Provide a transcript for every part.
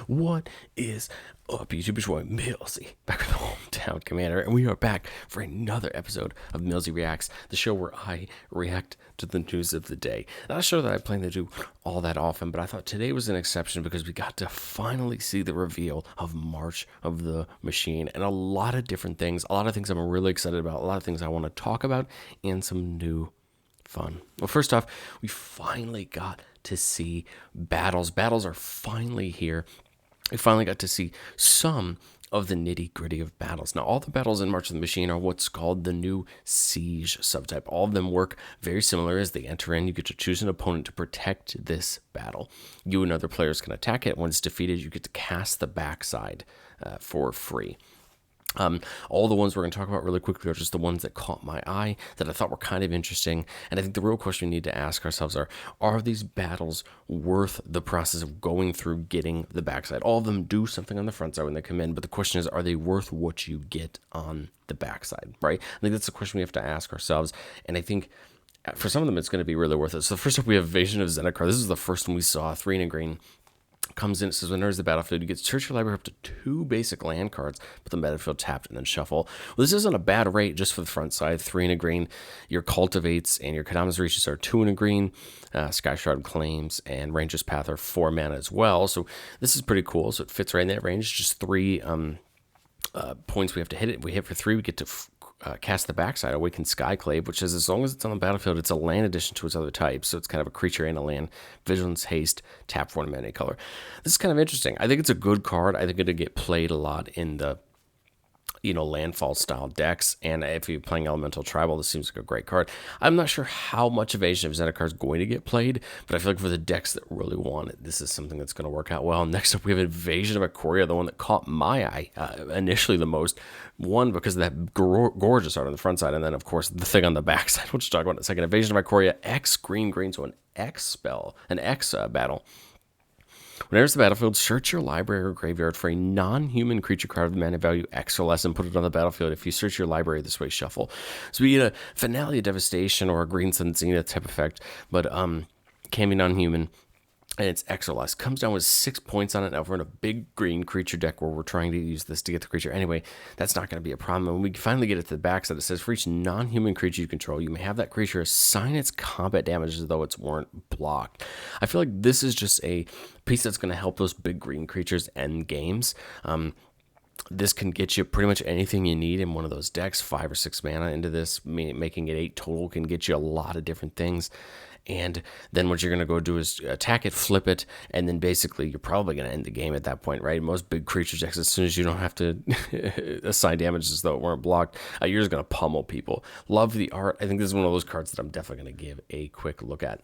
What is up, YouTube? It's your boy Millzy, back with the Hometown Commander, and we are back for another episode of Millzy Reacts, the show where I react to the news of the day. Not a show that I plan to do all that often, but I thought today was an exception because we got to finally see the reveal of March of the Machine, and a lot of different things, a lot of things I'm really excited about, a lot of things I want to talk about, and some new fun. Well, first off, we finally got to see battles. Battles are finally here. We finally got to see some of the nitty-gritty of battles. Now, all the battles in March of the Machine are what's called the new Siege subtype. All of them work very similar. As they enter in, you get to choose an opponent to protect this battle. You and other players can attack it. Once defeated, you get to cast the backside for free. All the ones we're going to talk about really quickly are just the ones that caught my eye, that I thought were kind of interesting. And I think the real question we need to ask ourselves are these battles worth the process of going through getting the backside? All of them do something on the front side when they come in, but the question is, are they worth what you get on the backside, right? I think that's the question we have to ask ourselves. And I think for some of them, it's going to be really worth it. So first up, we have Vision of Zendikar. This is the first one we saw, 3 in a green. Comes in, it says when there's the battlefield, you get to search your library up to 2 basic land cards, put the battlefield tapped, and then shuffle. Well, this isn't a bad rate just for the front side. 3 in a green. Your Cultivates and your Kadama's Reaches are 2 in a green. Sky Shroud Claims and Ranger's Path are 4 mana as well. So this is pretty cool. So it fits right in that range. Just 3 points we have to hit it. If we hit for 3, we get to cast the backside, Awaken Skyclave, which is, as long as it's on the battlefield, it's a land addition to its other types, so it's kind of a creature and a land. Vigilance, Haste, tap for 1 mana color. This is kind of interesting. I think it's a good card. I think it'll get played a lot in the landfall style decks, and if you're playing Elemental Tribal, this seems like a great card. I'm not sure how much Evasion of Zendikar is going to get played, but I feel like for the decks that really want it, this is something that's going to work out well. Next up, we have Invasion of Ikoria, the one that caught my eye initially the most. One, because of that gorgeous art on the front side, and then, of course, the thing on the back side, which we'll talk about in a second. Invasion of Ikoria, X green, so an X spell, an X battle. When it enters the battlefield, search your library or graveyard for a non-human creature card with mana value X or less and put it on the battlefield. If you search your library this way, shuffle. So we get a Finale of Devastation or a Green Sun Zenith type effect, but can be non-human. And it's X or less. Comes down with 6 points on it. Now, if we're in a big green creature deck where we're trying to use this to get the creature anyway, that's not going to be a problem. And when we finally get it to the backside, it says, for each non-human creature you control, you may have that creature assign its combat damage as though it's weren't blocked. I feel like this is just a piece that's going to help those big green creatures end games. This can get you pretty much anything you need in one of those decks. 5 or 6 mana into this, making it 8 total, can get you a lot of different things. And then what you're going to go do is attack it, flip it, and then basically you're probably going to end the game at that point, right? Most big creature decks, as soon as you don't have to assign damage as though it weren't blocked, you're just going to pummel people. Love the art. I think this is one of those cards that I'm definitely going to give a quick look at.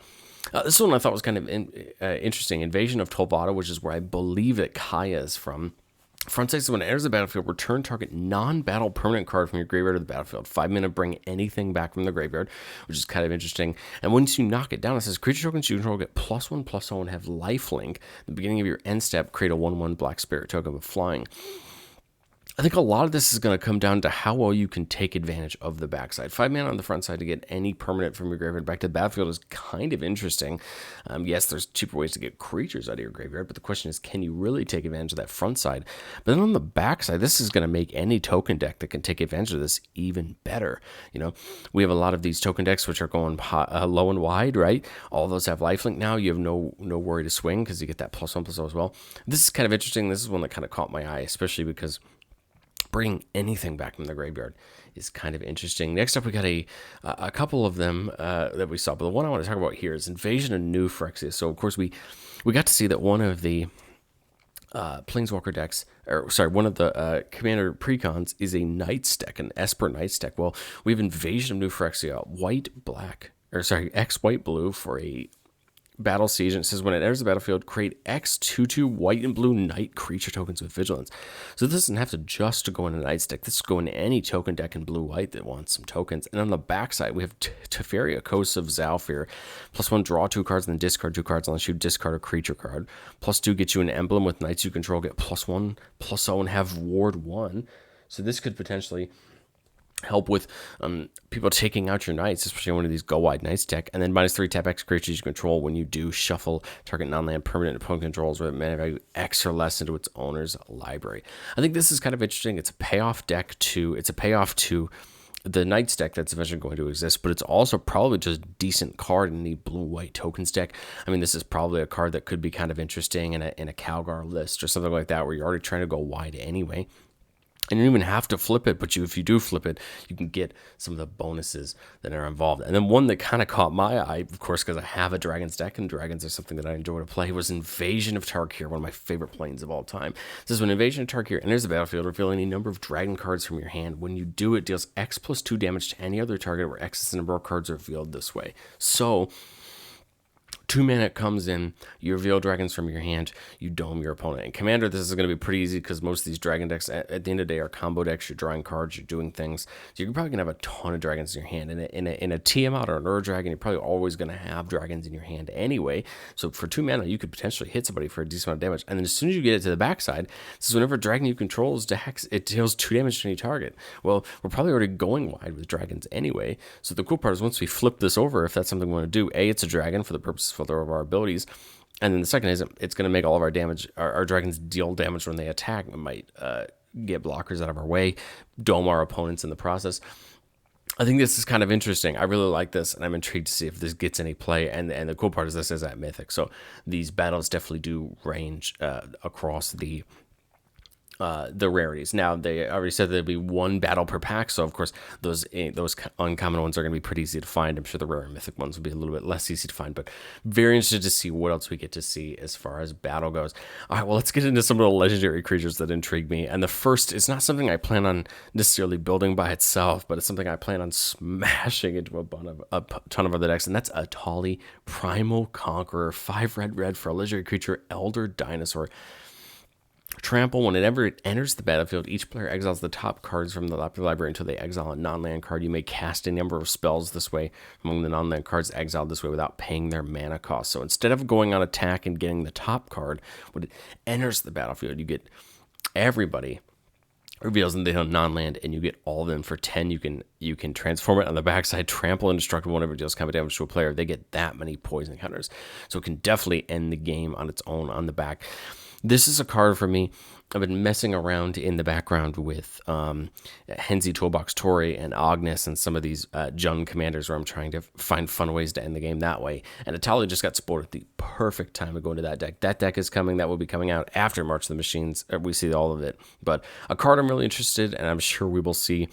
This one I thought was kind of interesting. Invasion of Tolvada, which is where I believe that Kaya is from. Front side says when it enters the battlefield, return target non-battle permanent card from your graveyard to the battlefield. 5 mana, bring anything back from the graveyard, which is kind of interesting. And once you knock it down, it says creature tokens you control get +1/+0 and have lifelink. At the beginning of your end step, create a 1/1 black spirit token with flying. I think a lot of this is going to come down to how well you can take advantage of the backside. 5 mana on the front side to get any permanent from your graveyard back to the battlefield is kind of interesting. Yes, there's cheaper ways to get creatures out of your graveyard, but the question is, can you really take advantage of that front side? But then on the back side, this is going to make any token deck that can take advantage of this even better. We have a lot of these token decks which are going low and wide, right? All those have lifelink now. You have no worry to swing because you get that +1/+0 as well. This is kind of interesting. This is one that kind of caught my eye, especially because bring anything back from the graveyard is kind of interesting. Next up, we got a couple of them that we saw, but the one I want to talk about here is Invasion of New Phyrexia. So, of course, we got to see that one of the Planeswalker decks, one of the Commander Precons is a Knights deck, an Esper Knights deck. Well, we have Invasion of New Phyrexia, X white blue for a Battle Siege, and it says when it enters the battlefield, create X 2/2 white and blue Knight creature tokens with Vigilance. So this doesn't have to just go in a Knight's deck. This go in any token deck in blue-white that wants some tokens. And on the backside, we have Teferi, Coast of Zalfir. +1, draw 2 cards, and then discard 2 cards unless you discard a creature card. +2, get you an emblem with Knights you control, get +1/+0, and have Ward 1. So this could potentially help with people taking out your knights, especially one of these go wide knights deck. And then -3 tap X creatures you control when you do shuffle target non-land permanent opponent controls with mana value X or less into its owner's library. I think this is kind of interesting. It's a payoff to the Knights deck that's eventually going to exist, but it's also probably just decent card in the blue-white tokens deck. I mean, this is probably a card that could be kind of interesting in a Calgar list or something like that, where you're already trying to go wide anyway. And you don't even have to flip it, but if you do flip it, you can get some of the bonuses that are involved. And then one that kind of caught my eye, of course, because I have a Dragons deck, and Dragons are something that I enjoy to play, was Invasion of Tarkir, one of my favorite planes of all time. This is when Invasion of Tarkir enters the battlefield, revealing a number of Dragon cards from your hand. When you do, it deals X plus 2 damage to any other target where X is the number of cards revealed this way. So 2 mana comes in, you reveal dragons from your hand, you dome your opponent. In Commander, this is going to be pretty easy because most of these dragon decks at the end of the day are combo decks. You're drawing cards, you're doing things. So you're probably going to have a ton of dragons in your hand. In a Tiamat or an Ur Dragon, you're probably always going to have dragons in your hand anyway. So for 2 mana, you could potentially hit somebody for a decent amount of damage. And then as soon as you get it to the backside, this is whenever a dragon you control is dex, it deals 2 damage to any target. Well, we're probably already going wide with dragons anyway. So the cool part is once we flip this over, if that's something we want to do, A, it's a dragon for the purposes of our abilities. And then the second is it's going to make all of our damage, our dragons deal damage when they attack. We might get blockers out of our way, dome our opponents in the process. I think this is kind of interesting. I really like this, and I'm intrigued to see if this gets any play. And the cool part is this is at Mythic, so these battles definitely do range across the rarities. Now, they already said there'd be 1 battle per pack, so of course those uncommon ones are going to be pretty easy to find. I'm sure the rare and mythic ones will be a little bit less easy to find, but very interested to see what else we get to see as far as battle goes. All right, well, let's get into some of the legendary creatures that intrigue me. And the first is not something I plan on necessarily building by itself, but it's something I plan on smashing into a ton of other decks, and that's Atali, Primal Conqueror, 5 red for a legendary creature, Elder Dinosaur. Trample, whenever it enters the battlefield, each player exiles the top cards from the library until they exile a non-land card. You may cast a number of spells this way among the non-land cards exiled this way without paying their mana cost. So instead of going on attack and getting the top card, when it enters the battlefield, you get everybody reveals in the non-land, and you get all of them for 10. You can transform it on the backside, trample indestructible whenever it deals combat damage to a player. They get that many poison counters, so it can definitely end the game on its own on the back. This is a card for me. I've been messing around in the background with Henzi Toolbox Tori and Agnes and some of these Jund commanders where I'm trying to find fun ways to end the game that way. And Atali just got spoiled at the perfect time to go into that deck. That deck is coming. That will be coming out after March of the Machines. We see all of it. But a card I'm really interested in, and I'm sure we will see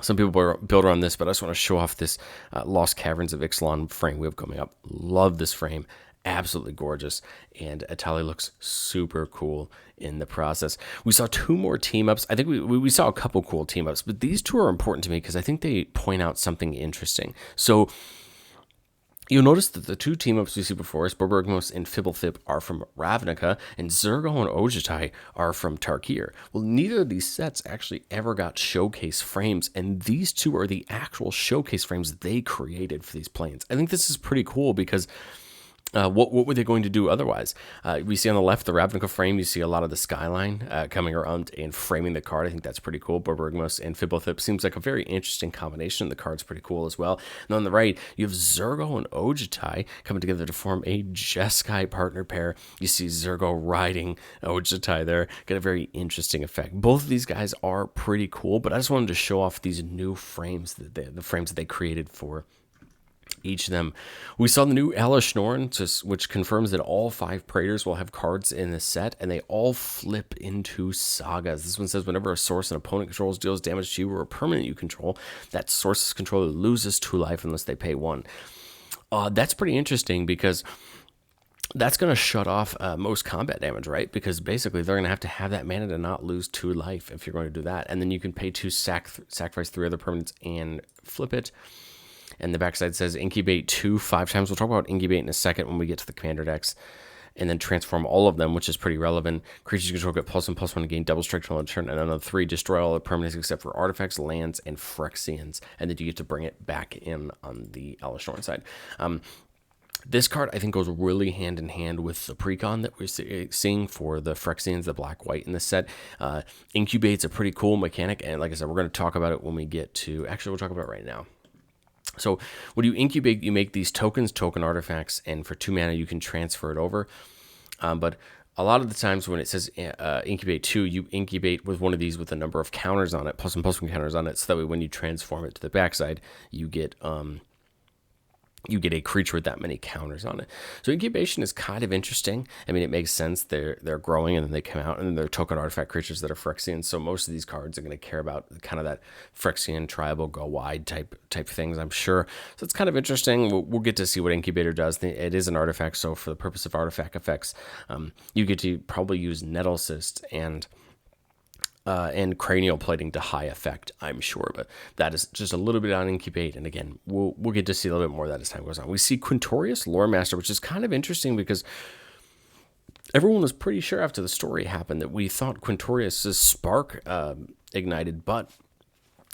some people build around this, but I just want to show off this Lost Caverns of Ixalan frame we have coming up. Love this frame. Absolutely gorgeous, and Atali looks super cool in the process. We saw 2 more team-ups. I think we saw a couple cool team-ups, but these 2 are important to me because I think they point out something interesting. So you'll notice that the 2 team-ups we see before us, Borborygmos and Fibblethip, are from Ravnica, and Zergo and Ojutai are from Tarkir. Well, neither of these sets actually ever got showcase frames, and these 2 are the actual showcase frames they created for these planes. I think this is pretty cool because what were they going to do otherwise? We see on the left the Ravnica frame. You see a lot of the skyline coming around and framing the card. I think that's pretty cool. Borborygmos and Fibblethip seems like a very interesting combination. The card's pretty cool as well. And on the right, you have Zergo and Ojutai coming together to form a Jeskai partner pair. You see Zergo riding Ojutai there. Get a very interesting effect. Both of these guys are pretty cool, but I just wanted to show off these new frames, the frames that they created for each of them. We saw the new Alish Norn, which confirms that all 5 Praetors will have cards in the set, and they all flip into sagas. This one says whenever a source an opponent controls deals damage to you or a permanent you control, that source's controller loses 2 life unless they pay 1. That's pretty interesting because that's going to shut off most combat damage, right? Because basically they're going to have that mana to not lose 2 life if you're going to do that. And then you can pay 2 sacrifice 3 other permanents and flip it. And the backside says incubate 2 5 times. We'll talk about incubate in a second when we get to the commander decks. And then transform all of them, which is pretty relevant. Creatures you control get +1/+1 and gain double strike on a turn. And another 3, destroy all the permanents except for artifacts, lands, and Phyrexians. And then you get to bring it back in on the Alish Norn side. This card, I think, goes really hand in hand with the precon that we're seeing for the Phyrexians, the black-white in this set. Incubate's a pretty cool mechanic, and like I said, we're going to talk about it when we get to... Actually, we'll talk about it right now. So when you incubate, you make these token artifacts, and for 2 mana, you can transfer it over. But a lot of the times when it says incubate 2, you incubate with one of these with a number of counters on it, plus and plus one counters on it, so that way when you transform it to the backside, you get a creature with that many counters on it. So incubation is kind of interesting. I mean, it makes sense. They're growing and then they come out, and then they're token artifact creatures that are Phyrexian. So most of these cards are going to care about kind of that Phyrexian tribal go wide type things, I'm sure. So it's kind of interesting. We'll get to see what Incubator does. It is an artifact, so for the purpose of artifact effects, you get to probably use Nettle Cyst and cranial plating to high effect, I'm sure, but that is just a little bit on incubate, and again, we'll get to see a little bit more of that as time goes on. We see Quintorius Lore Master, which is kind of interesting because everyone was pretty sure after the story happened that we thought Quintorius' spark ignited, but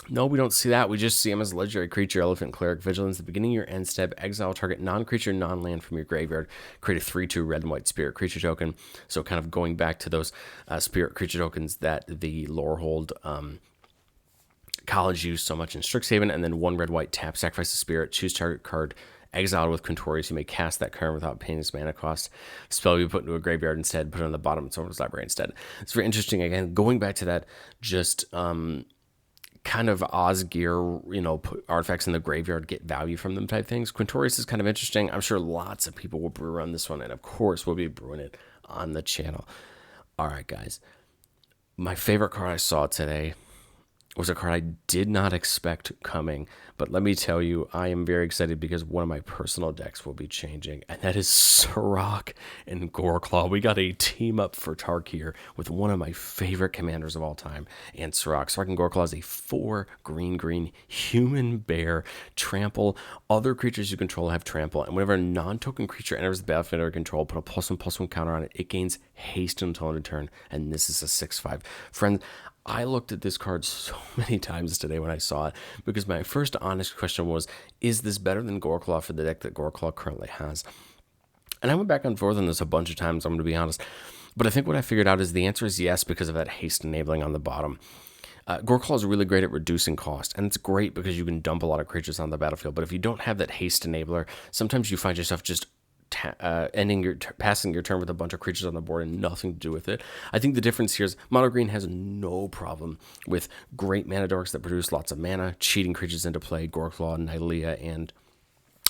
no, we don't see that. We just see him as a legendary creature, Elephant Cleric, Vigilance. At the beginning of your end step, exile target non-creature, non-land from your graveyard. Create a 3/2 red and white spirit creature token. So kind of going back to those spirit creature tokens that the Lorehold College used so much in Strixhaven. And then 1 red white tap, sacrifice a spirit, choose target card, exiled with Quintorius. You may cast that card without paying its mana cost. Spell you put into a graveyard instead, put it on the bottom of someone's library instead. It's very interesting. Again, going back to that, just... kind of Osgear, put artifacts in the graveyard, get value from them type things. Quintorius is kind of interesting. I'm sure lots of people will brew on this one, and of course we'll be brewing it on the channel. All right, guys. My favorite card I saw today was a card I did not expect coming, but let me tell you, I am very excited because one of my personal decks will be changing, and that is Sirach and Goreclaw. We got a team up for Tark here with one of my favorite commanders of all time, and Sirach. Sirach and Goreclaw is a 4 green human bear. Trample. Other creatures you control have trample, and whenever a non-token creature enters the battlefield under control, put a +1/+1 counter on it. It gains haste until end of turn, and this is a 6/5. Friends, I looked at this card so many times today when I saw it, because my first honest question was, is this better than Goreclaw for the deck that Goreclaw currently has? And I went back and forth on this a bunch of times, I'm going to be honest. But I think what I figured out is the answer is yes, because of that haste enabling on the bottom. Goreclaw is really great at reducing cost, and it's great because you can dump a lot of creatures on the battlefield. But if you don't have that haste enabler, sometimes you find yourself just passing your turn with a bunch of creatures on the board and nothing to do with it. I think the difference here is Mono Green has no problem with great mana dorks that produce lots of mana, cheating creatures into play. Goreclaw, Nidalea, and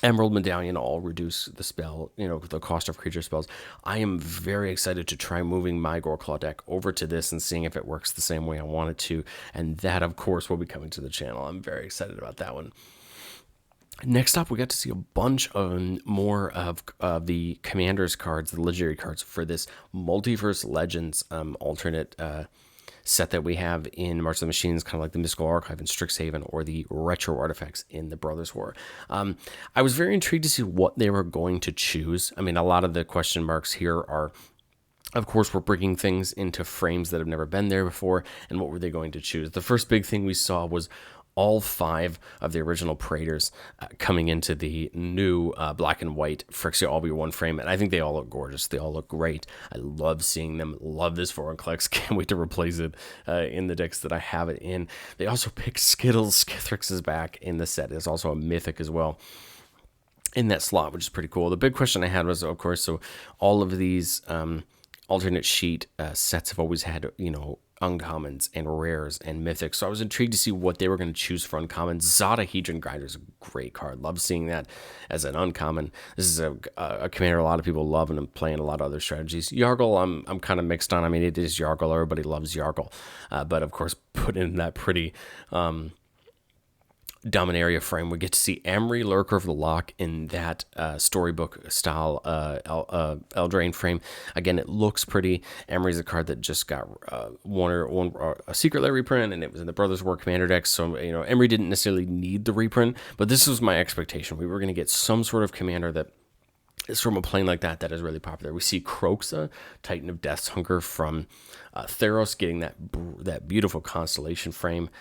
Emerald Medallion all reduce the spell, the cost of creature spells. I am very excited to try moving my Goreclaw deck over to this and seeing if it works the same way I want it to, and that, of course, will be coming to the channel. I'm very excited about that one. Next up, we got to see a bunch of more of the Commander's cards, the legendary cards for this Multiverse Legends alternate set that we have in March of the Machines, kind of like the Mystical Archive in Strixhaven or the Retro Artifacts in the Brothers War. I was very intrigued to see what they were going to choose. I mean, a lot of the question marks here are, of course, we're bringing things into frames that have never been there before, and what were they going to choose? The first big thing we saw was all 5 of the original Praetors coming into the new black and white Phyrexia all be one frame, and I think they all look gorgeous. They all look great. I love seeing them. Love this Vorinclex. Can't wait to replace it in the decks that I have it in. They also picked Skittles. Skithrix is back in the set. It's also a mythic as well in that slot, which is pretty cool. The big question I had was, of course, so all of these alternate sheet sets have always had, uncommons and rares and mythics. So I was intrigued to see what they were going to choose for uncommons. Zada Hedron Grinder is a great card. Love seeing that as an uncommon. This is a commander a lot of people love and play in a lot of other strategies. Yargle, I'm kind of mixed on. I mean, it is Yargle. Everybody loves Yargle. But of course, put in that pretty Dominaria frame, we get to see Amory, Lurker of the Lock in that storybook style Eldraine frame. Again, it looks pretty. Amory's a card that just got a secret lair reprint, and it was in the Brothers War Commander deck. So Emery didn't necessarily need the reprint, but this was my expectation. We were going to get some sort of commander that is from a plane like that is really popular. We see Kroxa, Titan of Death's Hunger from Theros, getting that beautiful constellation frame.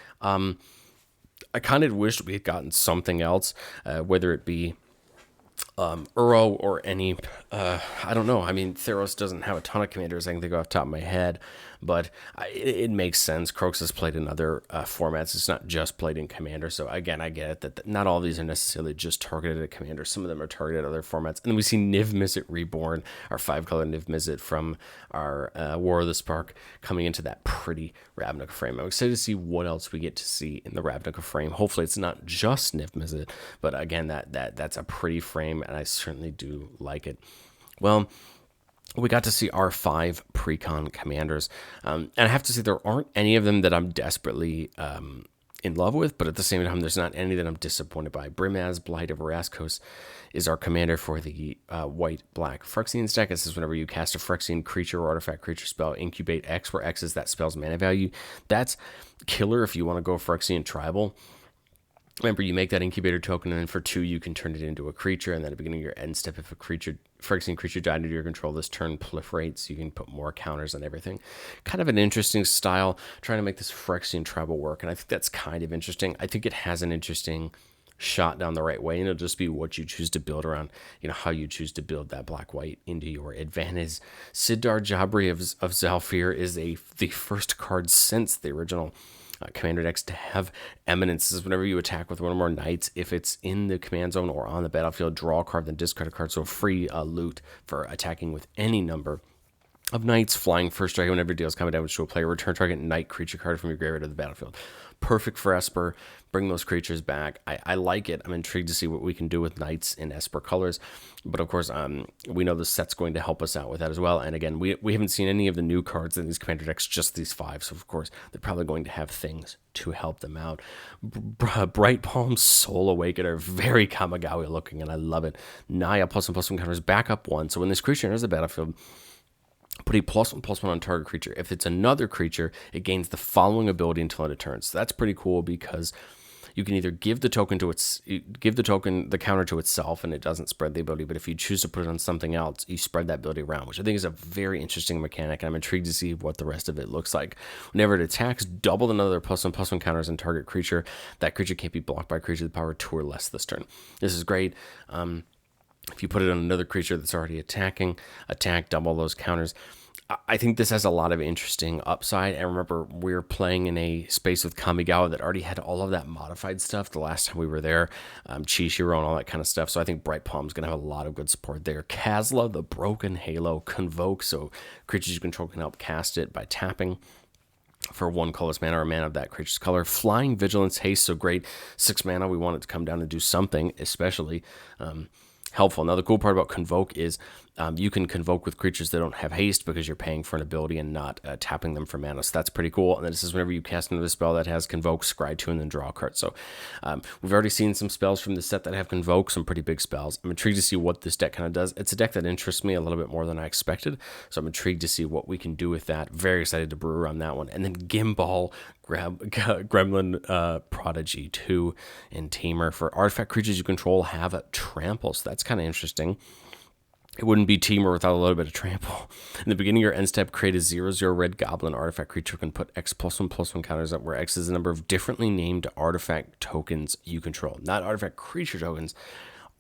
I kind of wished we had gotten something else, whether it be Uro or any, I don't know. I mean, Theros doesn't have a ton of commanders I can think of off the top of my head, but it makes sense. Croaks has played in other formats. It's not just played in Commander. So again, I get it that not all of these are necessarily just targeted at Commander. Some of them are targeted at other formats. And then we see Niv Mizzet Reborn, our 5-color Niv Mizzet from our War of the Spark, coming into that pretty Ravnica frame. I'm excited to see what else we get to see in the Ravnica frame. Hopefully it's not just Niv Mizzet, but again, that's a pretty frame, and I certainly do like it. Well, we got to see our 5 pre-con commanders, and I have to say there aren't any of them that I'm desperately in love with, but at the same time, there's not any that I'm disappointed by. Brimaz, Blight of Raskos, is our commander for the white-black Phyrexian deck. This is whenever you cast a Phyrexian creature or artifact creature spell, incubate X, where X is that spell's mana value. That's killer if you want to go Phyrexian tribal. Remember, you make that incubator token, and then for 2, you can turn it into a creature, and then at the beginning of your end step, if a Phyrexian creature died under your control, this turn proliferates, you can put more counters on everything. Kind of an interesting style, trying to make this Phyrexian tribal work, and I think that's kind of interesting. I think it has an interesting shot down the right way, and it'll just be what you choose to build around, how you choose to build that black-white into your advantage. Sidar Jabri of Zhalfir is the first card since the original Commander decks to have Eminence. This is whenever you attack with one or more knights, if it's in the command zone or on the battlefield, draw a card, then discard a card. So free loot for attacking with any number of knights. Flying first strike whenever it deals combat damage to a player. Return target knight creature card from your graveyard to the battlefield. Perfect for Esper. Bring those creatures back. I like it. I'm intrigued to see what we can do with knights in Esper colors. But of course, we know the set's going to help us out with that as well. And again, we haven't seen any of the new cards in these commander decks, just these 5. So of course, they're probably going to have things to help them out. Bright Palm Soul Awakener, very Kamigawa looking, and I love it. Naya +1/+1 counters back up 1. So when this creature enters the battlefield, put a +1/+1 on target creature. If it's another creature, it gains the following ability until it turns. So that's pretty cool because you can either give the counter to itself, and it doesn't spread the ability. But if you choose to put it on something else, you spread that ability around, which I think is a very interesting mechanic. And I'm intrigued to see what the rest of it looks like. Whenever it attacks, double another +1/+1 counters on target creature. That creature can't be blocked by a creature with power 2 or less this turn. This is great. If you put it on another creature that's already attacking, double those counters. I think this has a lot of interesting upside. And remember, we're playing in a space with Kamigawa that already had all of that modified stuff the last time we were there, Chishiro and all that kind of stuff. So I think Bright Palm's going to have a lot of good support there. Kazla, the Broken Halo, Convoke, so creatures you control can help cast it by tapping for 1 colorless mana or a mana of that creature's color. Flying Vigilance, Haste, so great. 6 mana, we want it to come down and do something, especially helpful. Now, the cool part about Convoke is you can convoke with creatures that don't have haste because you're paying for an ability and not tapping them for mana. So that's pretty cool. And then this is whenever you cast another spell that has Convoke, scry 2, and then draw a card. So we've already seen some spells from the set that have Convoke, some pretty big spells. I'm intrigued to see what this deck kind of does. It's a deck that interests me a little bit more than I expected. So I'm intrigued to see what we can do with that. Very excited to brew around that one. And then Gimbal, Gremlin Prodigy 2 and Tamer. For artifact creatures you control have a trample. So that's kind of interesting. It wouldn't be Tamer without a little bit of trample. In the beginning of your end step, create a 0/0 red goblin artifact creature can put X +1/+1 counters up, where X is the number of differently named artifact tokens you control. Not artifact creature tokens,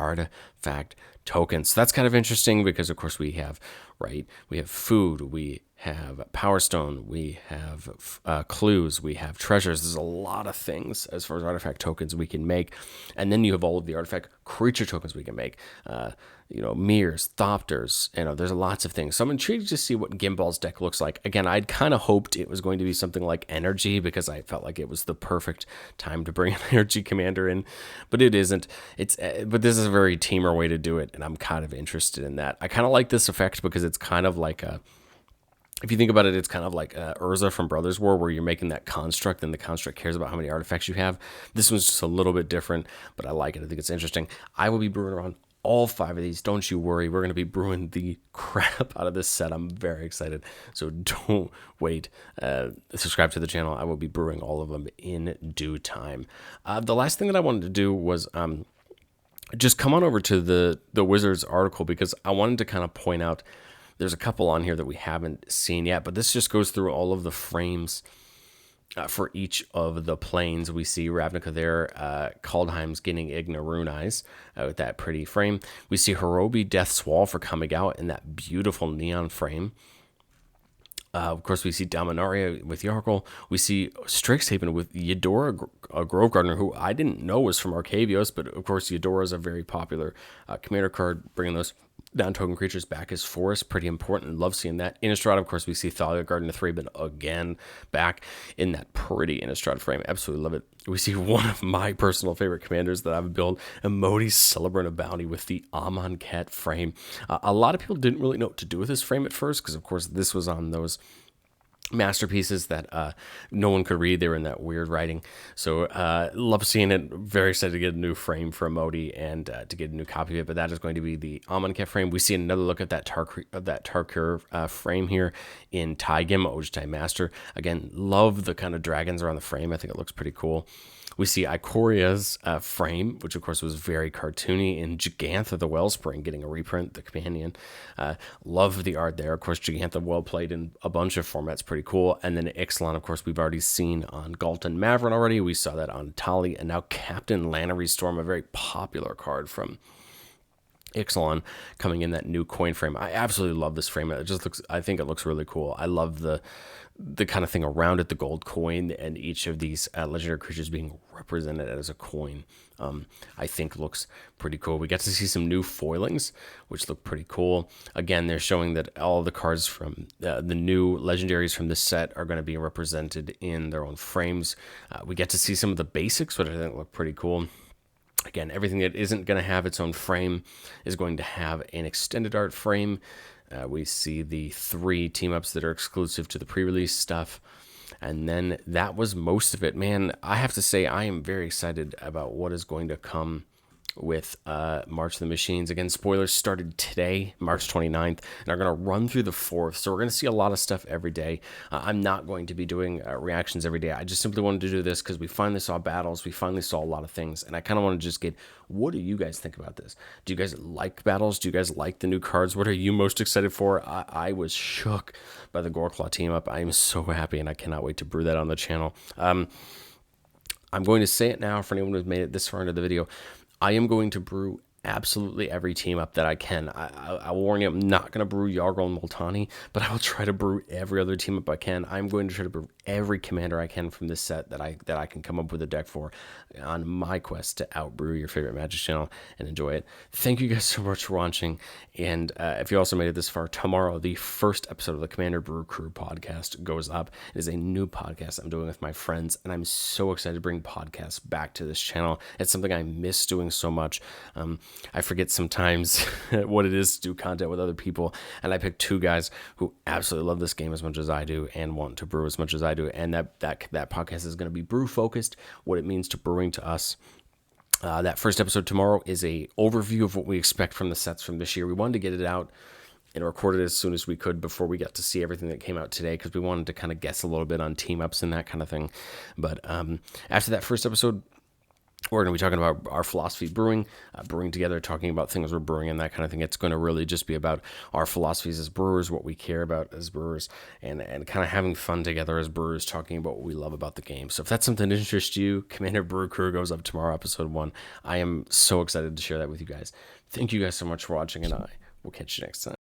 artifact tokens. So that's kind of interesting because, of course, we have food, we have Power Stone, we have clues, we have treasures. There's a lot of things as far as artifact tokens we can make. And then you have all of the artifact creature tokens we can make. Mirrors, Thopters, there's lots of things. So I'm intrigued to see what Gimbal's deck looks like. Again, I'd kind of hoped it was going to be something like Energy because I felt like it was the perfect time to bring an Energy Commander in, but it isn't. But this is a very Tamer way to do it, and I'm kind of interested in that. I kind of like this effect because it's kind of like if you think about it, it's kind of like Urza from Brothers War, where you're making that construct, and the construct cares about how many artifacts you have. This one's just a little bit different, but I like it. I think it's interesting. I will be brewing around all 5 of these. Don't you worry. We're going to be brewing the crap out of this set. I'm very excited. So don't wait. Subscribe to the channel. I will be brewing all of them in due time. The last thing that I wanted to do was just come on over to the Wizards article, because I wanted to kind of point out there's a couple on here that we haven't seen yet, but this just goes through all of the frames for each of the planes. We see Ravnica there, Kaldheim's getting Ignarunais with that pretty frame. We see Hirobi Death's Wall for coming out in that beautiful neon frame. Of course, we see Dominaria with Yarkle. We see Strixhaven with Eudora, a Grove Gardener, who I didn't know was from Arcavios, but of course, Eudora is a very popular commander card, bringing those down-token creatures back as forest. Pretty important. Love seeing that. Innistrad, of course, we see Thalia Garden of Thraben again back in that pretty Innistrad frame. Absolutely love it. We see one of my personal favorite commanders that I've built, Emodi's Celebrant of Bounty with the Amonkhet frame. A lot of people didn't really know what to do with this frame at first because, of course, this was on those masterpieces that no one could read. They were in that weird writing. So love seeing it. Very excited to get a new frame for Modi and to get a new copy of it. But that is going to be the Amonkhet frame. We see another look at that Tarkir frame here in Taigim, Ojutai Master. Again, love the kind of dragons around the frame. I think it looks pretty cool. We see Ikoria's frame, which of course was very cartoony, in Gigantha the Wellspring getting a reprint, the companion. Love the art there. Of course, Gigantha well played in a bunch of formats, pretty cool. And then Ixalan, of course, we've already seen on Galton Mavrin already. We saw that on Tali, and now Captain Lannery Storm, a very popular card from Ixalan, coming in that new coin frame. I absolutely love this frame. It just looks, I think it looks really cool. I love the kind of thing around it, the gold coin, and each of these legendary creatures being represented as a coin. I think looks pretty cool. We get to see some new foilings, which look pretty cool. Again, they're showing that all the cards from the new legendaries from this set are going to be represented in their own frames. We get to see some of the basics, which I think look pretty cool. Again, everything that isn't going to have its own frame is going to have an extended art frame. We see the 3 team-ups that are exclusive to the pre-release stuff. And then that was most of it. Man, I have to say I am very excited about what is going to come with March of the Machines. Again, spoilers started today, March 29th, and are going to run through the 4th. So we're going to see a lot of stuff every day. I'm not going to be doing reactions every day. I just simply wanted to do this because we finally saw battles. We finally saw a lot of things. And I kind of want to just get, what do you guys think about this? Do you guys like battles? Do you guys like the new cards? What are you most excited for? I was shook by the Goreclaw team up. I am so happy, and I cannot wait to brew that on the channel. I'm going to say it now for anyone who's made it this far into the video. I am going to brew absolutely every team up that I can. I will warn you, I'm not going to brew Yargle and Multani, but I will try to brew every other team up I can. I'm going to try to brew every commander I can from this set that I can come up with a deck for on my quest to outbrew your favorite Magic channel and enjoy it. Thank you guys so much for watching, and if you also made it this far, tomorrow the first episode of the Commander Brew Crew podcast goes up. It is a new podcast I'm doing with my friends, and I'm so excited to bring podcasts back to this channel. It's something I miss doing so much. I forget sometimes what it is to do content with other people, and I picked 2 guys who absolutely love this game as much as I do and want to brew as much as I do, and that podcast is going to be brew focused, what it means to brewing to us. That first episode tomorrow is a overview of what we expect from the sets from this year. We wanted to get it out and record it as soon as we could before we got to see everything that came out today, because we wanted to kind of guess a little bit on team ups and that kind of thing. But after that first episode, we're going to be talking about our philosophy brewing together, talking about things we're brewing and that kind of thing. It's going to really just be about our philosophies as brewers, what we care about as brewers, and kind of having fun together as brewers, talking about what we love about the game. So if that's something that interests you, Commander Brew Crew goes up tomorrow, episode 1. I am so excited to share that with you guys. Thank you guys so much for watching, and I will catch you next time.